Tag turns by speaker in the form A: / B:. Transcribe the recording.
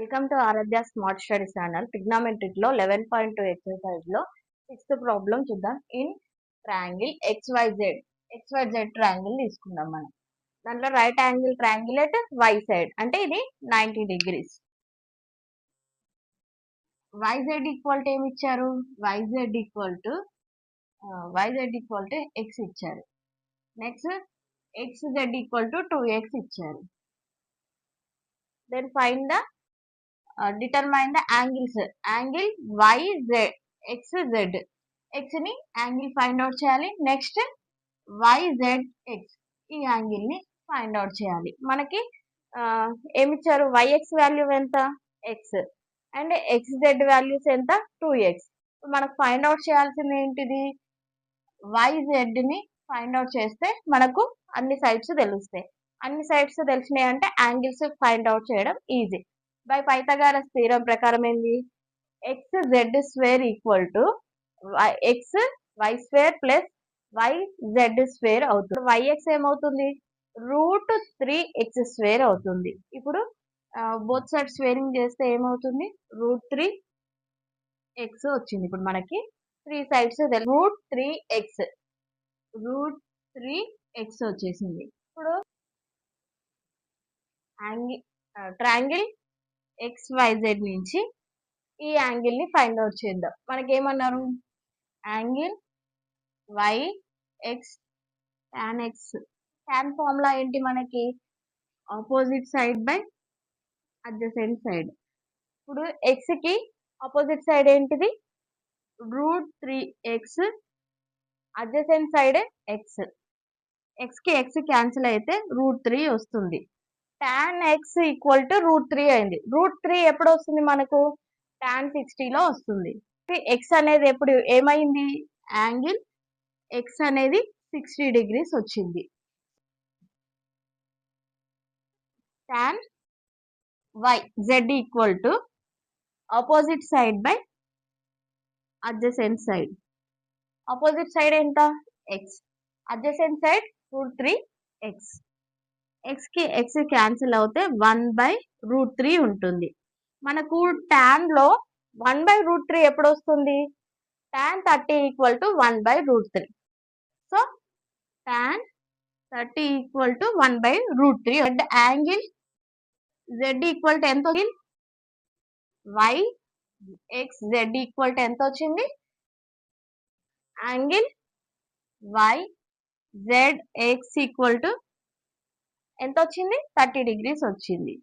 A: Welcome to Aradhya smart study channel. Trigonometric లో 11.2 exercise లో 6th problem చూద్దాం. ఇన్ ట్రయాంగిల్ XYZ ట్రయాంగిల్ తీసుకుందాం మనం. దాంట్లో right angle triangle at why side అంటే ఇది 90 degrees. YZ ఈక్వల్ టు ఏమి ఇచ్చారు? YZ ఈక్వల్ టు X ఇచ్చారు. Next XZ equal to 2X ఇచ్చారు. Then find the determine the angles. Angle XZ X ని యాంగిల్ ఫైండ్ అవుట్ చేయాలి. Next YZX ఈ angle ని ఫైండ్ అవుట్ చేయాలి. మనకి ఏమిచ్చారు? YX వాల్యూ ఎంత? X అండ్ XZ వాల్యూస్ ఎంత? 2X. మనకు ఫైండ్ అవుట్ చేయాల్సింది ఏంటిది? YZ ని ఫైండ్ అవుట్ చేస్తే మనకు అన్ని సైడ్స్ తెలుస్తాయి. అన్ని సైడ్స్ తెలిసినాయి అంటే యాంగిల్స్ ఫైండ్ అవుట్ చేయడం ఈజీ. బై పైథాగరస్ థీరం ప్రకారం ఏంది? XZ² equal to XY² plus YZ² అవుతుంది. YX ఏమవుతుంది? √3X² అవుతుంది. ఇప్పుడు బోత్ సైడ్ స్క్వేరింగ్ చేస్తే ఏమవుతుంది? √3X వచ్చింది. ఇప్పుడు మనకి 3 సైడ్స్ √3X వచ్చేసింది. ఇప్పుడు ట్రయాంగిల్ XYZ నుంచి ఈ యాంగిల్ ని ఫైండ్ అవుట్ చేద్దాం. మనకేమన్నారు? Angle YX tan X. tan formula ఏంటి మనకి? Opposite side by adjacent side. ఇప్పుడు X కి ఆపోజిట్ సైడ్ ఏంటిది? √3X. Adjacent side X. X కి X క్యాన్సిల్ అయితే √3 వస్తుంది. tan X ఈక్వల్ టు √3 అయింది. √3 ఎప్పుడు వస్తుంది మనకు? tan 60 లో వస్తుంది. X అనేది ఎప్పుడు ఏమైంది? యాంగిల్ X అనేది 60 degrees వచ్చింది. tan YZ equal to opposite side by adjacent side. Opposite side ఎంత? X. Adjacent side √3X. X కి X క్యాన్సిల్ అవుతే 1/√3 ఉంటుంది. మనకు tan లో 1/√3 ఎప్పుడు వస్తుంది? tan 30 equal to 1/√3. So tan 30 equal to 1/√3. And angle Z equal to ఎంత? YXZ equal to ఎంత వచ్చింది? యాంగిల్ YZX ఈక్వల్ టు ఎంత వచ్చింది? 30 degrees వచ్చింది.